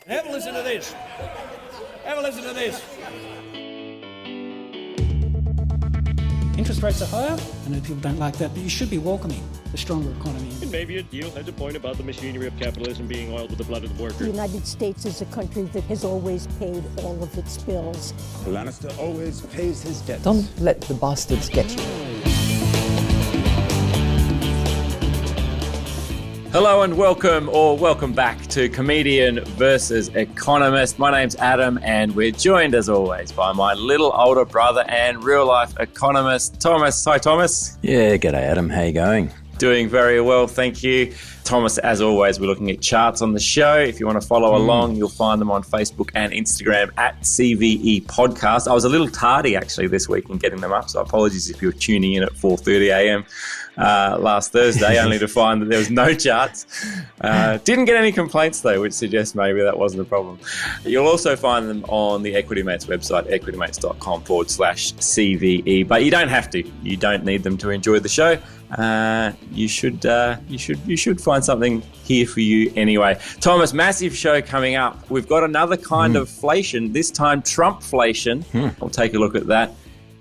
Have a listen to this. Have a listen to this. Interest rates are higher. I know people don't like that, but you should be welcoming the stronger economy. And maybe a deal has a point about the machinery of capitalism being oiled with the blood of the workers. The United States is a country that has always paid all of its bills. Lannister always pays his debts. Don't let the bastards get you. Hello and welcome back to Comedian versus Economist. My name's Adam and we're joined as always by my little older brother and real life economist, Thomas. Hi, Thomas. Yeah, g'day Adam, how you going? Doing very well, thank you. Thomas, as always, we're looking at charts on the show. If you want to follow along, you'll find them on Facebook and Instagram at CVE Podcast. I was a little tardy actually this week in getting them up, so apologies if you were tuning in at 4:30 a.m. Last Thursday, only to find that there was no charts. Didn't get any complaints though, which suggests maybe that wasn't a problem. You'll also find them on the Equity Mates website, equitymates.com/CVE, but you don't have to. You don't need them to enjoy the show. You should find something here for you anyway. Thomas, massive show coming up. We've got another kind of inflation, this time Trumpflation. We'll take a look at that.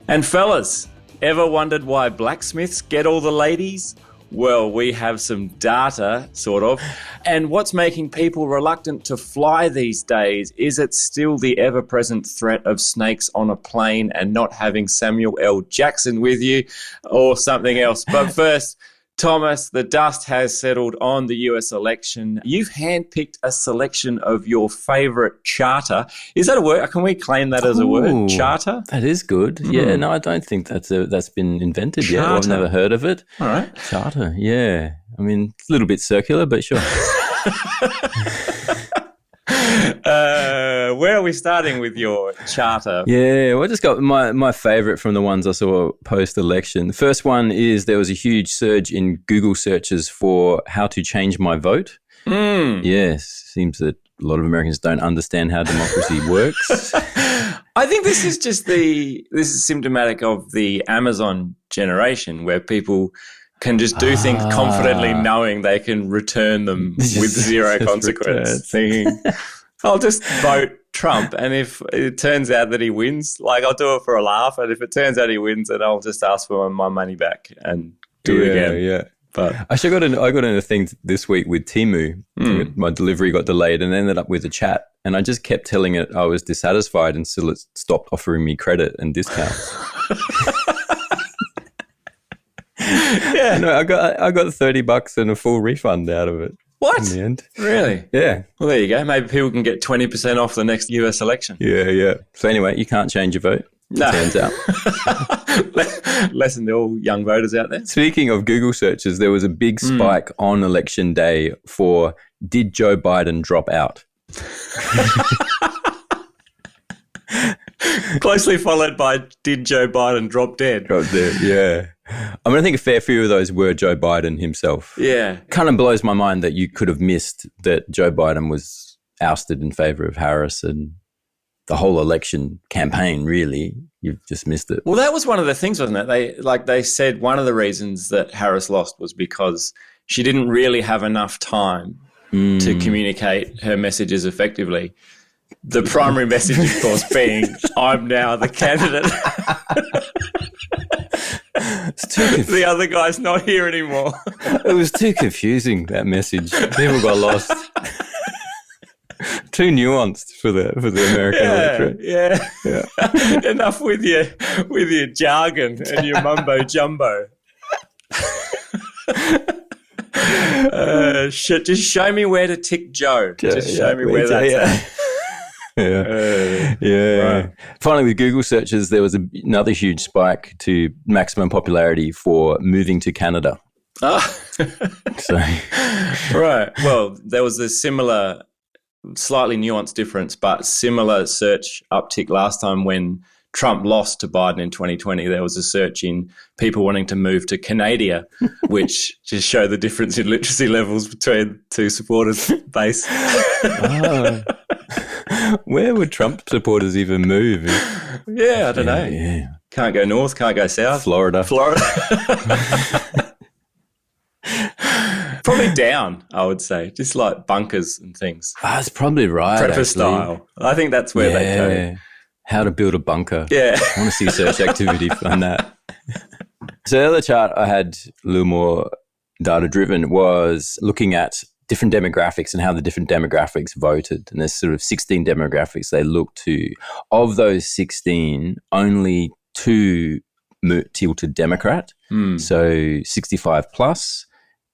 And fellas, ever wondered why blacksmiths get all the ladies? Well, we have some data, sort of. And what's making people reluctant to fly these days? Is it still the ever-present threat of snakes on a plane and not having Samuel L. Jackson with you, or something else? But first, Thomas, the dust has settled on the US election. You've handpicked a selection of your favourite charter. Is that a word? Can we claim that as a word? Charter? That is good. Yeah, no, I don't think that's been invented yet. I've never heard of it. All right. Charter, yeah. I mean, it's a little bit circular, but sure. Where are we starting with your charter? Yeah, well, I just got my favourite from the ones I saw post-election. The first one is there was a huge surge in Google searches for how to change my vote. Yes, seems that a lot of Americans don't understand how democracy works. I think this is symptomatic of the Amazon generation where people can just do things confidently knowing they can return them with zero consequence. Thinking, I'll just vote Trump, and if it turns out that he wins, like, I'll do it for a laugh, and if it turns out he wins, then I'll just ask for my money back and do it again. Yeah. But actually, I got in a thing this week with Temu. My delivery got delayed and ended up with a chat, and I just kept telling it I was dissatisfied until it stopped offering me credit and discounts. yeah, No, I got $30 and a full refund out of it. What? In the end. Really? Yeah. Well, there you go. Maybe people can get 20% off the next US election. Yeah. So anyway, you can't change your vote. No. It turns out. Lesson to all young voters out there. Speaking of Google searches, there was a big spike on election day for "Did Joe Biden drop out?" Closely followed by "Did Joe Biden drop dead?" Drop dead, yeah. I mean, I think a fair few of those were Joe Biden himself. Yeah. Kind of blows my mind that you could have missed that Joe Biden was ousted in favor of Harris, and the whole election campaign, really, you've just missed it. Well, that was one of the things, wasn't it? They said one of the reasons that Harris lost was because she didn't really have enough time to communicate her messages effectively. The primary message, of course, being, I'm now the candidate. The other guy's not here anymore. It was too confusing, that message. People got lost. Too nuanced for the American electorate. Yeah. Enough with your jargon and your mumbo jumbo. Shit, just show me where to tick Joe. Just show me where that's at. Yeah. Finally, with Google searches, there was another huge spike to maximum popularity for moving to Canada. So, right. Well, there was a similar, slightly nuanced difference, but similar search uptick last time when Trump lost to Biden in 2020. There was a search in people wanting to move to Canada, which just showed the difference in literacy levels between two supporters base. Where would Trump supporters even move? Yeah, I don't know. Yeah. Can't go north, can't go south. Florida. Probably down, I would say, just like bunkers and things. That's probably right. Prepper actually. style. I think that's where they go. How to build a bunker. Yeah. I want to see search activity on that. So the other chart I had a little more data driven was looking at different demographics and how the different demographics voted. And there's sort of 16 demographics they looked to. Of those 16, only 2 tilted Democrat. So 65 plus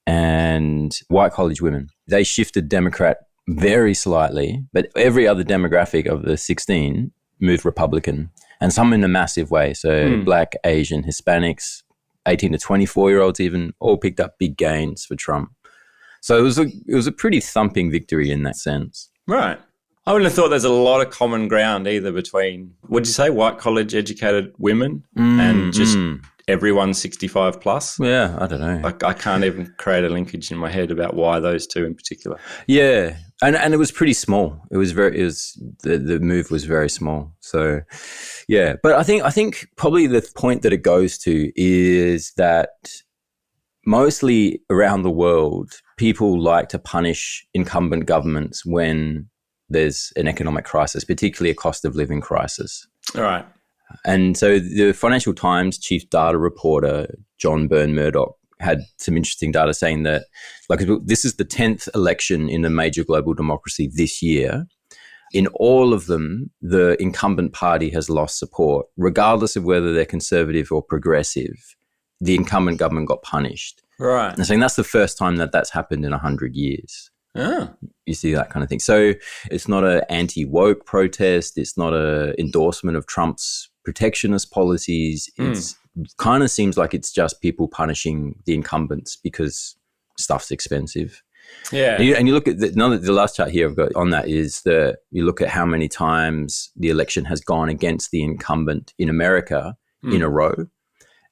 and white college women. They shifted Democrat very slightly, but every other demographic of the 16 moved Republican, and some in a massive way. So Black, Asian, Hispanics, 18 to 24-year-olds even, all picked up big gains for Trump. So it was a pretty thumping victory in that sense. Right. I wouldn't have thought there's a lot of common ground either between, what did you say, white college educated women and just everyone 65 plus. Yeah, I don't know. I can't even create a linkage in my head about why those two in particular. Yeah, and it was pretty small. The move was very small. So, yeah, but I think probably the point that it goes to is that mostly around the world, people like to punish incumbent governments when there's an economic crisis, particularly a cost of living crisis. All right. And so the Financial Times chief data reporter, John Byrne Murdoch, had some interesting data saying that, like, this is the 10th election in a major global democracy this year. In all of them, the incumbent party has lost support, regardless of whether they're conservative or progressive. The incumbent government got punished. Right. And saying that's the first time that that's happened in 100 years. Oh. You see that kind of thing. So it's not an anti-woke protest. It's not an endorsement of Trump's protectionist policies. It's kind of seems like it's just people punishing the incumbents because stuff's expensive. Yeah. And you look at the last chart here I've got on that is that you look at how many times the election has gone against the incumbent in America in a row.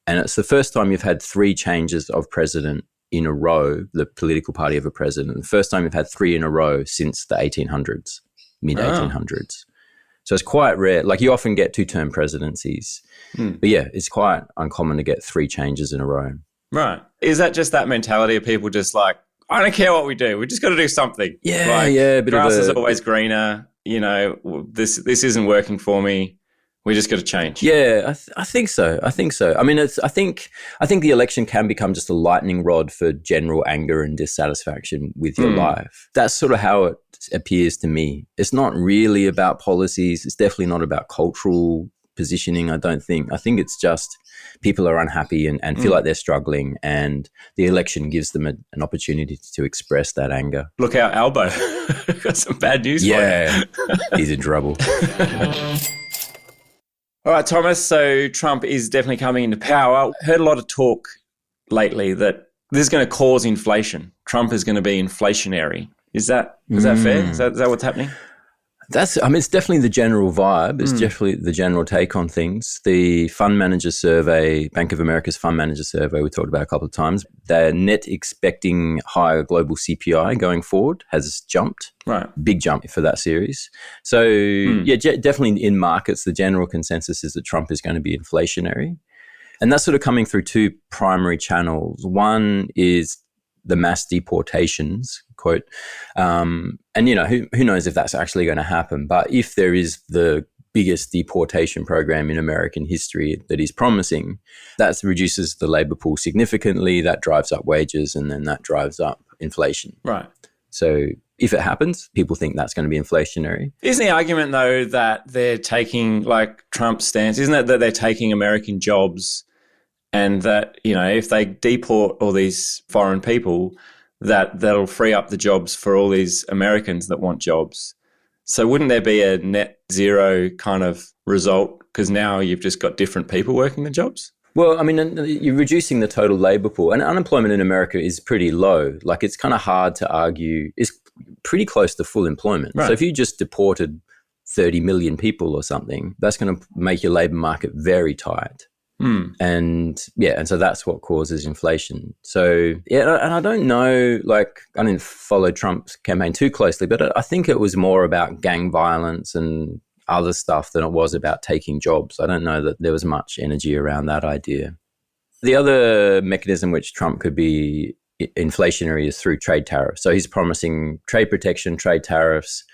And it's the first time you've had 3 changes of president in a row, the political party of a president. The first time you've had 3 in a row since the 1800s, mid-1800s. So it's quite rare. Like, you often get 2-term presidencies. But yeah, it's quite uncommon to get 3 changes in a row. Right. Is that just that mentality of people just like, I don't care what we do. We just got to do something. Yeah, like, yeah. Grass is always greener. You know, this isn't working for me. We just got to change. Yeah, I think so. I mean, I think the election can become just a lightning rod for general anger and dissatisfaction with your life. That's sort of how it appears to me. It's not really about policies. It's definitely not about cultural positioning, I don't think. I think it's just people are unhappy and feel like they're struggling, and the election gives them an opportunity to express that anger. Look out, Albo. Got some bad news for you. He's in trouble. All right, Thomas, so Trump is definitely coming into power. Heard a lot of talk lately that this is going to cause inflation. Trump is going to be inflationary. Is that fair? Is that what's happening? It's definitely the general vibe. It's definitely the general take on things. The fund manager survey, Bank of America's fund manager survey, we talked about a couple of times, they're net expecting higher global CPI going forward has jumped. Right. Big jump for that series. So, definitely in markets, the general consensus is that Trump is going to be inflationary. And that's sort of coming through 2 primary channels. One is the mass deportations, quote. And, you know, who knows if that's actually going to happen. But if there is the biggest deportation program in American history that he's promising, that reduces the labor pool significantly. That drives up wages, and then that drives up inflation. Right. So if it happens, people think that's going to be inflationary. Isn't the argument, though, that they're taking, like Trump's stance, isn't it that they're taking American jobs, and that, you know, if they deport all these foreign people, that'll free up the jobs for all these Americans that want jobs? So wouldn't there be a net zero kind of result, because now you've just got different people working the jobs? Well, I mean, you're reducing the total labor pool, and unemployment in America is pretty low. Like, it's kind of hard to argue. It's pretty close to full employment. Right. So if you just deported 30 million people or something, that's going to make your labor market very tight. And so that's what causes inflation. So, yeah, and I don't know, like, I didn't follow Trump's campaign too closely, but I think it was more about gang violence and other stuff than it was about taking jobs. I don't know that there was much energy around that idea. The other mechanism which Trump could be inflationary is through trade tariffs. So he's promising trade protection, trade tariffs.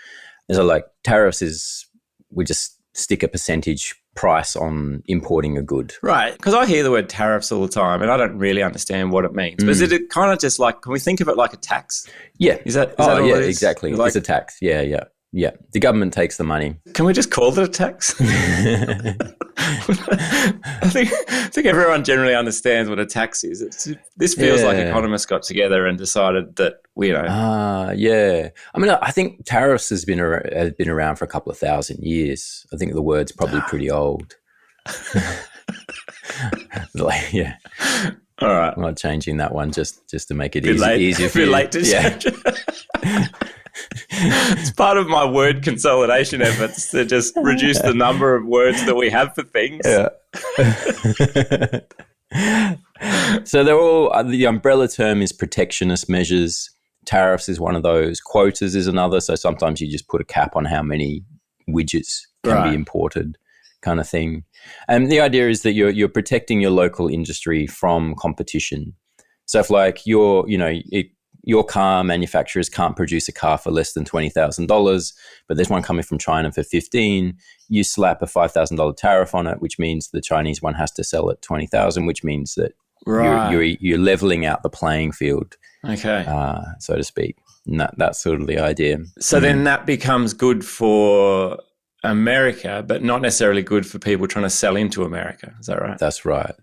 And so like tariffs is, we just stick a percentage price on importing a good. Right, because I hear the word tariffs all the time and I don't really understand what it means. But is it kind of just like, can we think of it like a tax? Yeah. Is that all it is? Exactly. Like, it's a tax. Yeah. The government takes the money. can we just call it a tax? I think everyone generally understands what a tax is. This feels like economists got together and decided that, Yeah. I mean, I think tariffs has been around for a couple of thousand years. I think the word's probably pretty old. Yeah. All right. I'm not changing that one just to make it A easier for you. bit late to change it. It's part of my word consolidation efforts to just reduce the number of words that we have for things. Yeah. So they're all, the umbrella term is protectionist measures. Tariffs is one of those. Quotas is another. So sometimes you just put a cap on how many widgets can be imported, kind of thing. And the idea is that you're protecting your local industry from competition. So if like your car manufacturers can't produce a car for less than $20,000, but there's one coming from China for $15,000, you slap a $5,000 tariff on it, which means the Chinese one has to sell at $20,000, which means that you're leveling out the playing field, so to speak. And that's sort of the idea. So then that becomes good for America, but not necessarily good for people trying to sell into America. Is that right? That's right.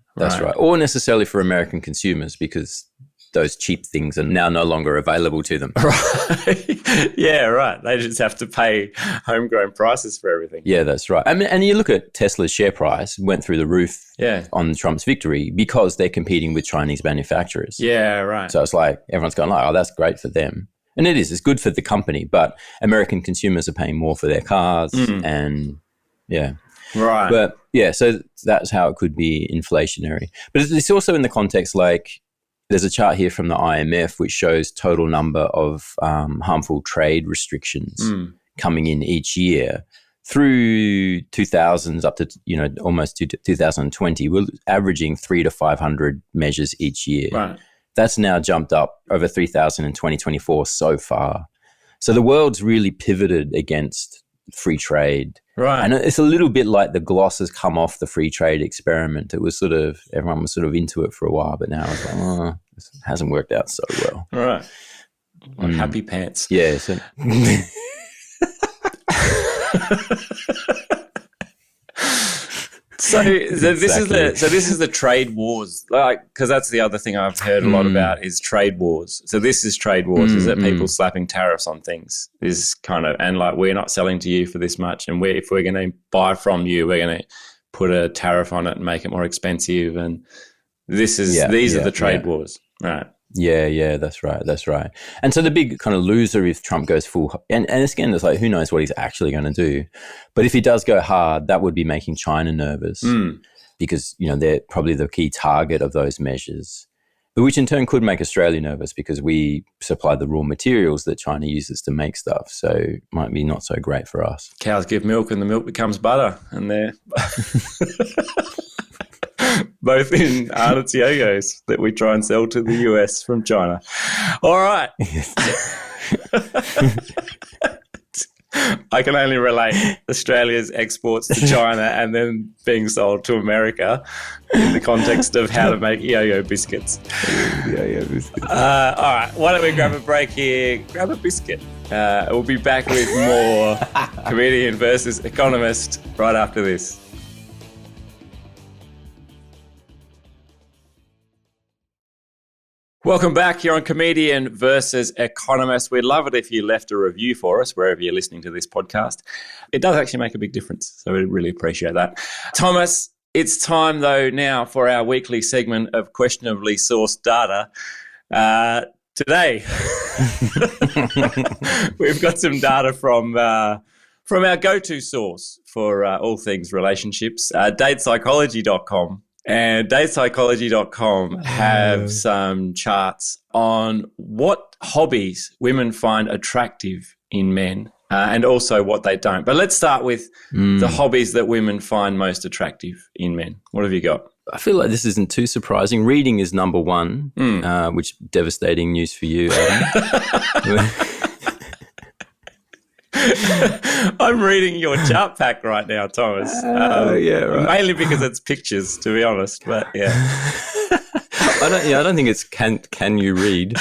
Or necessarily for American consumers, because those cheap things are now no longer available to them. Right. Yeah, right. They just have to pay homegrown prices for everything. Yeah, that's right. I mean, and you look at Tesla's share price went through the roof on Trump's victory because they're competing with Chinese manufacturers. Yeah, right. So it's like everyone's going like, oh, that's great for them. And it is. It's good for the company, but American consumers are paying more for their cars and Right. But yeah, so that's how it could be inflationary. But it's also in the context like, there's a chart here from the IMF which shows total number of harmful trade restrictions coming in each year through 2000s up to almost to 2020. We're averaging 300 to 500 measures each year. Right. That's now jumped up over 3,000 in 2024 so far. So the world's really pivoted against free trade. Right. And it's a little bit like the gloss has come off the free trade experiment. It was sort of, everyone was sort of into it for a while, but now it's like, oh, this hasn't worked out so well. Right. Like happy pants. Yeah. So this is the trade wars, like, because that's the other thing I've heard a lot about is trade wars. So this is trade wars, is that people slapping tariffs on things is kind of, and like, we're not selling to you for this much, and if we're going to buy from you, we're going to put a tariff on it and make it more expensive, and these are the trade wars, right? Yeah, that's right. And so the big kind of loser if Trump goes full, and again, it's like, who knows what he's actually going to do. But if he does go hard, that would be making China nervous because, they're probably the key target of those measures, but which in turn could make Australia nervous because we supply the raw materials that China uses to make stuff. So it might be not so great for us. Cows give milk and the milk becomes butter, and they're... both in artichokes that we try and sell to the US from China. All right. I can only relate Australia's exports to China and then being sold to America in the context of how to make yo-yo biscuits. All right. Why don't we grab a break here? Grab a biscuit. We'll be back with more Comedian versus Economist right after this. Welcome back here on Comedian versus Economist. We'd love it if you left a review for us wherever you're listening to this podcast. It does actually make a big difference, so we really appreciate that. Thomas, it's time though now for our weekly segment of questionably sourced data. Today, we've got some data from our go-to source for all things relationships, datepsychology.com. And datepsychology.com have some charts on what hobbies women find attractive in men and also what they don't. But let's start with the hobbies that women find most attractive in men. What have you got? I feel like this isn't too surprising. Reading is number one, which devastating news for you, Adam. I'm reading your chart pack right now, Thomas. Yeah, right. Mainly because it's pictures, to be honest. But yeah, I don't think it's can you read?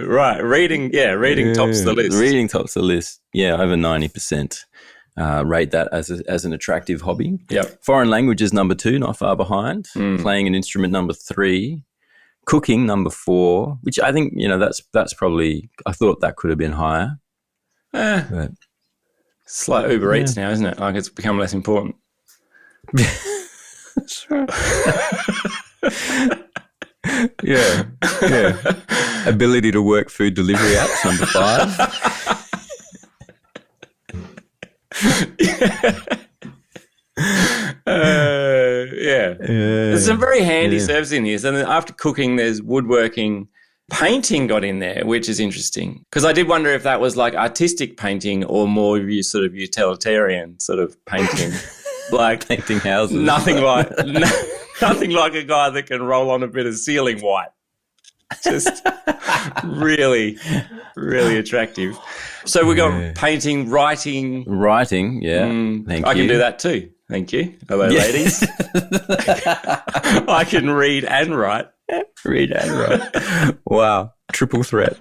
Right, reading tops the list. Reading tops the list. Yeah, over 90%. Rate that as an attractive hobby. Yep. Foreign languages number 2, not far behind. Playing an instrument number 3. Cooking number 4, which I think that's probably. I thought that could have been higher. But, It's like Uber Eats now, isn't it? Like it's become less important. That's right. Yeah. Ability to work food delivery apps number 5. There's some very handy services in here. So then after cooking, there's woodworking. Painting got in there, which is interesting. Because I did wonder if that was like artistic painting or more sort of utilitarian sort of painting. Like painting houses. Nothing like a guy that can roll on a bit of ceiling white. Just really, really attractive. So we got painting, writing. Writing, yeah. Thank you. I can do that too. Thank you. Hello, ladies. I can read and write. Read and write. Wow. Triple threat.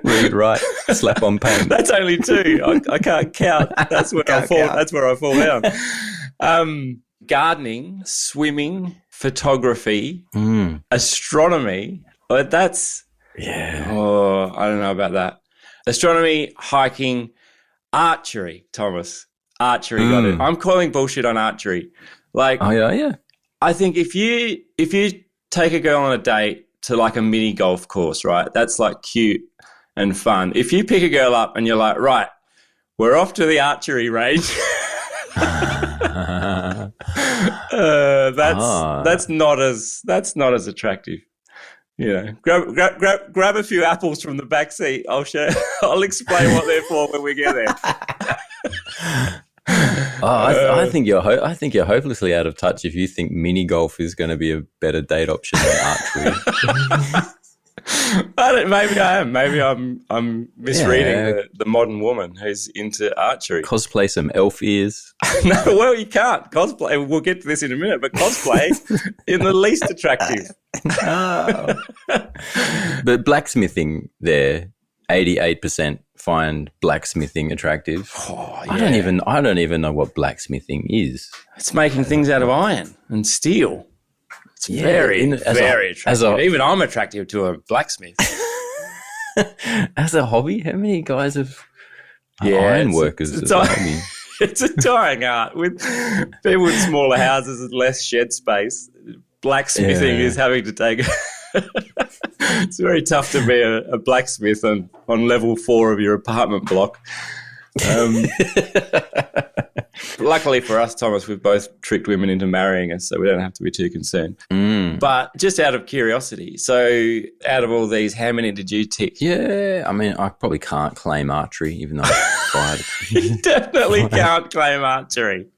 Read, write, slap on paint. That's only 2. I can't count. That's where I fall down. Gardening, swimming, photography, astronomy. But that's I don't know about that. Astronomy, hiking, archery. Thomas, archery got it. I'm calling bullshit on archery. Like, oh yeah. I think if you take a girl on a date to like a mini golf course, right? That's like cute and fun. If you pick a girl up and you're like, right, we're off to the archery range. That's not as attractive. Grab a few apples from the back seat. I'll explain what they're for when we get there. I think you're hopelessly out of touch if you think mini golf is going to be a better date option than archery. Maybe I am. Maybe I'm misreading the modern woman who's into archery. Cosplay some elf ears. No, well, you can't cosplay. We'll get to this in a minute, but cosplay in the least attractive. But blacksmithing there, 88% find blacksmithing attractive. Oh, yeah. I don't even know what blacksmithing is. It's making things out of iron and steel. It's very attractive. Even I'm attractive to a blacksmith. As a hobby, how many guys have iron workers as a hobby? It's a dying art with people with smaller houses and less shed space. Blacksmithing is having to take. It's very tough to be a blacksmith on level 4 of your apartment block. Luckily for us, Thomas, we've both tricked women into marrying us, so we don't have to be too concerned. But just out of curiosity, so out of all these, how many did you tick? Yeah, I mean, I probably can't claim archery, even though I tried. You definitely can't claim archery.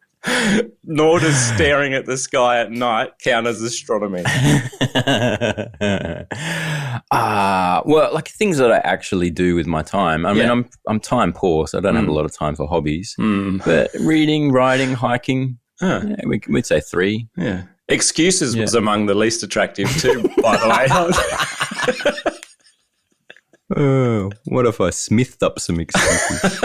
Nor does staring at the sky at night count as astronomy. Well, like things that I actually do with my time. I mean, I'm time poor, so I don't have a lot of time for hobbies. But reading, writing, hiking, we'd say 3. Yeah. Excuses was among the least attractive too, by the way. Oh, what if I smithed up some excuses?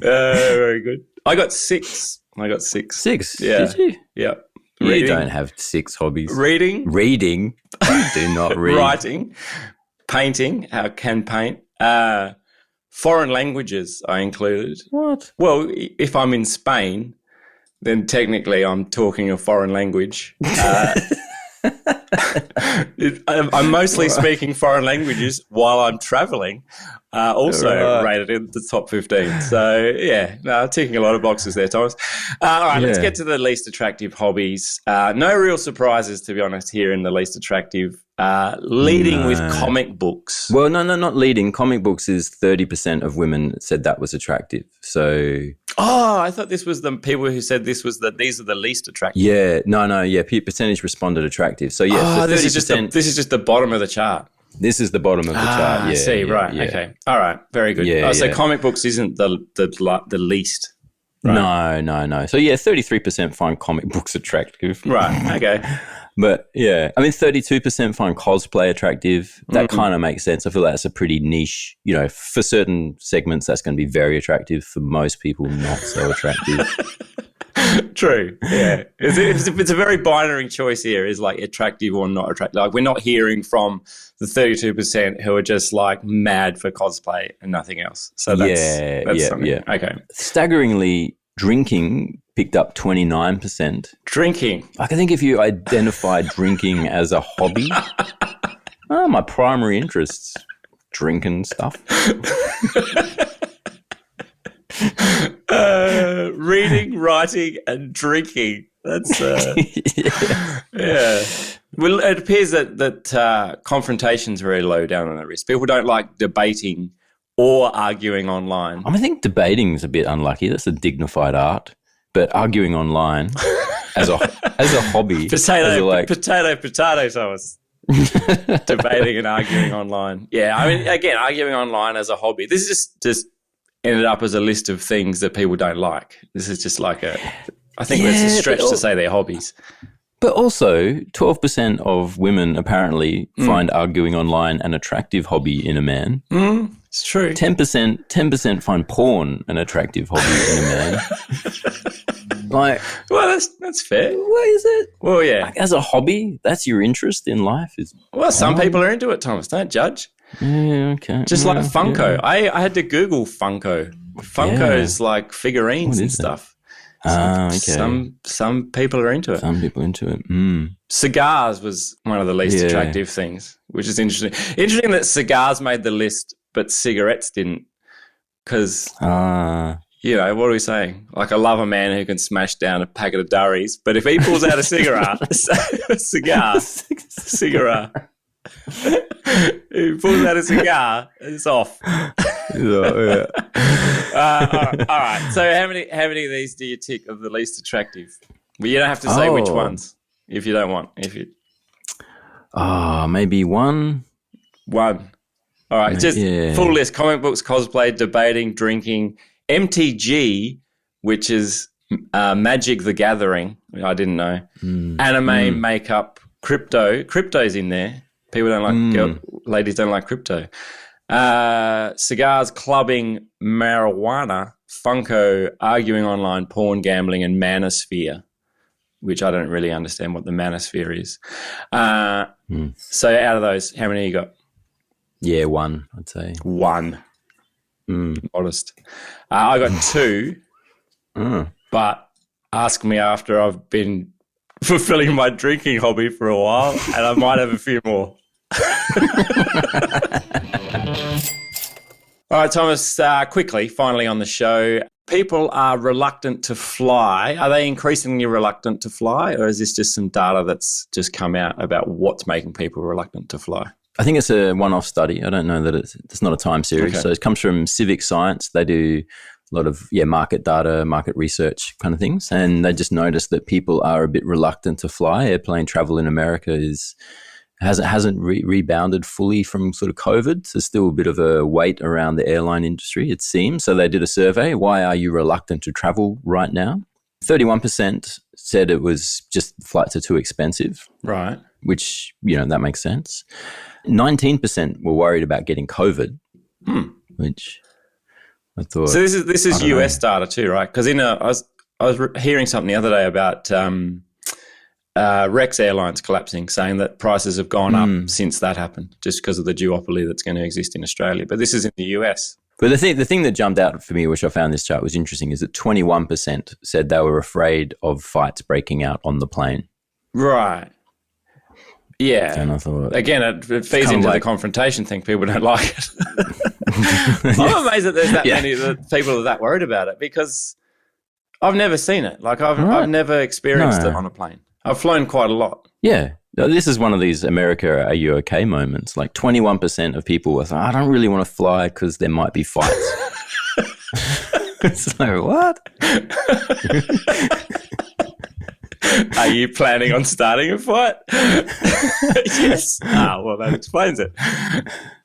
Very good. I got 6. 6? Yeah. Did you? Yeah. You don't have 6 hobbies. Reading. You do not read. Writing. Painting. How can paint. Foreign languages I included. What? Well, if I'm in Spain, then technically I'm talking a foreign language. I'm mostly speaking foreign languages while I'm traveling. also rated in the top 15. So, yeah, no, ticking a lot of boxes there, Thomas. All right, let's get to the least attractive hobbies. No real surprises, to be honest, here in the least attractive. Leading with comic books. Well, no, not leading. Comic books is 30% of women said that was attractive. So... Oh, I thought this was the people who said these are the least attractive. Yeah, percentage responded attractive. So, yeah, so 30%. This is just the bottom of the chart. This is the bottom of the chart. Yeah, I see. Right. Yeah. Okay. All right. Very good. Yeah, So yeah. comic books isn't the least. Right? No. So, yeah, 33% find comic books attractive. Right. Okay. But, yeah, I mean, 32% find cosplay attractive. That kind of makes sense. I feel that's a pretty niche, for certain segments, that's going to be very attractive. For most people, not so attractive. True. Yeah. It's a very binary choice here, is like attractive or not attractive. Like, we're not hearing from the 32% who are just like mad for cosplay and nothing else. So that's something. Yeah. Okay. Staggeringly, drinking picked up 29%. Drinking. I think if you identify drinking as a hobby, my primary interests, drinking stuff. Reading, writing, and drinking. That's yeah. Well, it appears that confrontations are very low down on the list. People don't like debating or arguing online. I think debating is a bit unlucky. That's a dignified art. But arguing online as a hobby, potato, Thomas. Debating and arguing online. Yeah, I mean, again, arguing online as a hobby. This is just ended up as a list of things that people don't like. This is just like I think it's a stretch to say they're hobbies. But also, 12% of women apparently find arguing online an attractive hobby in a man. It's true. 10% find porn an attractive hobby in a man. Well, that's fair. What is it? Well, yeah. Like, as a hobby, that's your interest in life? Well, some people are into it, Thomas. Don't judge. Yeah, okay. Just like Funko. Yeah. I had to Google Funko. Funko is like figurines and stuff. Okay. Some people are into it. Some people into it. Cigars was one of the least attractive things, which is interesting. Interesting that cigars made the list, but cigarettes didn't. Because, what are we saying? Like, I love a man who can smash down a packet of durries, but if he pulls out a cigar, if he pulls out a cigar, it's off. Yeah. All right. So how many of these do you tick of the least attractive? Well, you don't have to say which ones if you don't want. Maybe one. One. All right. Just full list: comic books, cosplay, debating, drinking, MTG, which is Magic the Gathering. I didn't know. Anime, makeup, crypto. Crypto's in there. People don't like ladies don't like crypto. Cigars, clubbing, marijuana, Funko, arguing online, porn, gambling, and manosphere, which I don't really understand what the manosphere is. So out of those, how many you got? Yeah, one, I'd say. One. Modest. I got two, but ask me after I've been fulfilling my drinking hobby for a while, and I might have a few more. All right, Thomas, quickly, finally on the show, people are reluctant to fly. Are they increasingly reluctant to fly, or is this just some data that's just come out about what's making people reluctant to fly? I think it's a one-off study. I don't know that it's not a time series. Okay. So it comes from Civic Science. They do a lot of market data, market research kind of things, and they just noticed that people are a bit reluctant to fly. Airplane travel in America hasn't rebounded fully from sort of COVID. So there's still a bit of a weight around the airline industry, it seems. So they did a survey. Why are you reluctant to travel right now? 31% said it was just flights are too expensive. Right. Which, that makes sense. 19% were worried about getting COVID, which I thought. So this is US data too, right? Because I was hearing something the other day about Rex Airlines collapsing, saying that prices have gone up since that happened, just because of the duopoly that's going to exist in Australia. But this is in the US. But the thing that jumped out for me, which I found this chart was interesting, is that 21% said they were afraid of fights breaking out on the plane. Right. Yeah. And I thought, again, it feeds into the confrontation thing. People don't like it. I'm amazed that there's that many people are that worried about it, because I've never seen it. Like I've never experienced it on a plane. I've flown quite a lot. Yeah. This is one of these America, are you okay moments. Like 21% of people were like, I don't really want to fly because there might be fights. It's like, what? Are you planning on starting a fight? Yes. Well, that explains it.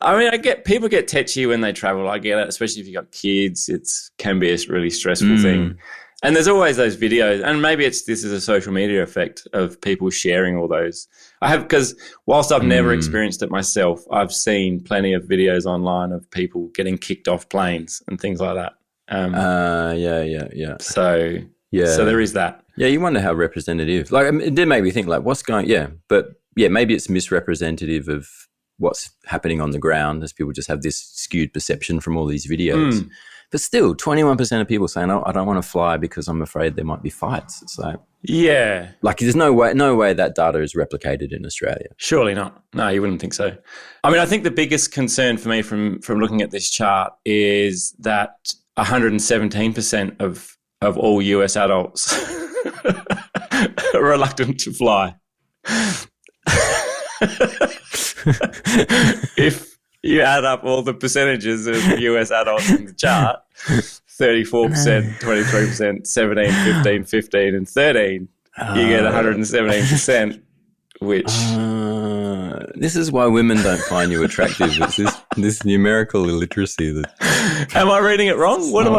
I mean, people get tetchy when they travel. I get it, especially if you've got kids. It can be a really stressful thing. And there's always those videos, and maybe this is a social media effect of people sharing all those. Because whilst I've never experienced it myself, I've seen plenty of videos online of people getting kicked off planes and things like that. Yeah. So there is that. Yeah, you wonder how representative. Like, it did make me think, like, what's going? Yeah, but yeah, maybe it's misrepresentative of what's happening on the ground, as people just have this skewed perception from all these videos. But still, 21% of people saying, "Oh, I don't want to fly because I'm afraid there might be fights." It's like, like there's no way that data is replicated in Australia. Surely not. No, you wouldn't think so. I mean, I think the biggest concern for me from looking at this chart is that 117% of all US adults are reluctant to fly. If you add up all the percentages of US adults in the chart, 34%, 23%, 17, 15, 15, and 13, you get 117%, which... this is why women don't find you attractive. It's this numerical illiteracy. That. Am I reading it wrong? What have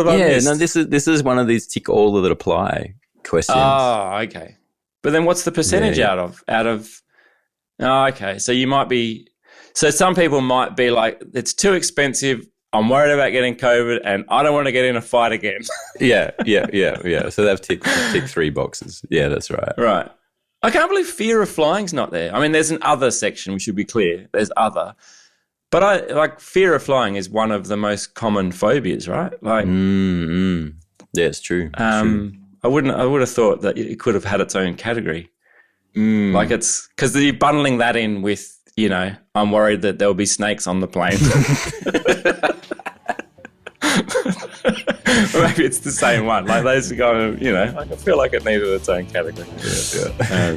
I missed? No, this is one of these tick all that apply questions. Oh, okay. But then what's the percentage out of? Oh, okay. So you might be... So some people might be like, it's too expensive, I'm worried about getting COVID, and I don't want to get in a fight again. Yeah. So they've ticked 3 boxes. Yeah, that's right. Right. I can't believe fear of flying's not there. I mean, there's an other section, we should be clear. There's other. But fear of flying is one of the most common phobias, right? Like, yeah, it's true. I would have thought that it could have had its own category. Like it's because you're bundling that in with, I'm worried that there'll be snakes on the plane. Or maybe it's the same one. Like those are going, I feel like it needed its own category. Yeah.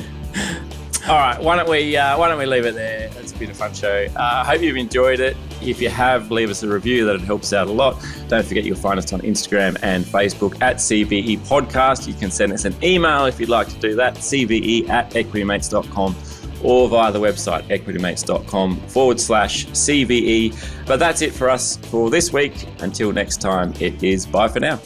All right, why don't we leave it there? It's been a fun show. I hope you've enjoyed it. If you have, leave us a review. That helps out a lot. Don't forget you'll find us on Instagram and Facebook at CVE Podcast. You can send us an email if you'd like to do that, cve@equitymates.com, or via the website equitymates.com/CVE. But that's it for us for this week. Until next time, it is bye for now.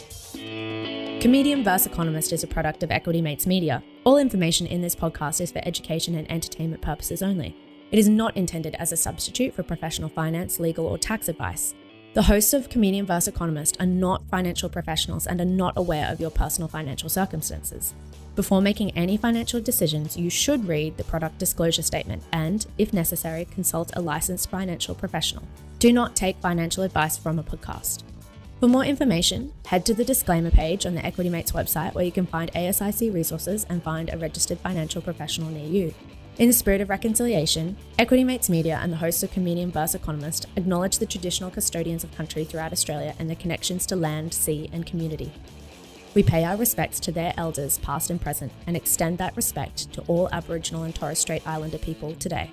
Comedian V Economist is a product of Equity Mates Media. All information in this podcast is for education and entertainment purposes only. It is not intended as a substitute for professional finance, legal, or tax advice. The hosts of Comedian V Economist are not financial professionals and are not aware of your personal financial circumstances. Before making any financial decisions, you should read the product disclosure statement and, if necessary, consult a licensed financial professional. Do not take financial advice from a podcast. For more information, head to the disclaimer page on the Equity Mates website, where you can find ASIC resources and find a registered financial professional near you. In the spirit of reconciliation, Equity Mates Media and the hosts of Comedian V Economist acknowledge the traditional custodians of country throughout Australia and their connections to land, sea and community. We pay our respects to their elders, past and present, and extend that respect to all Aboriginal and Torres Strait Islander people today.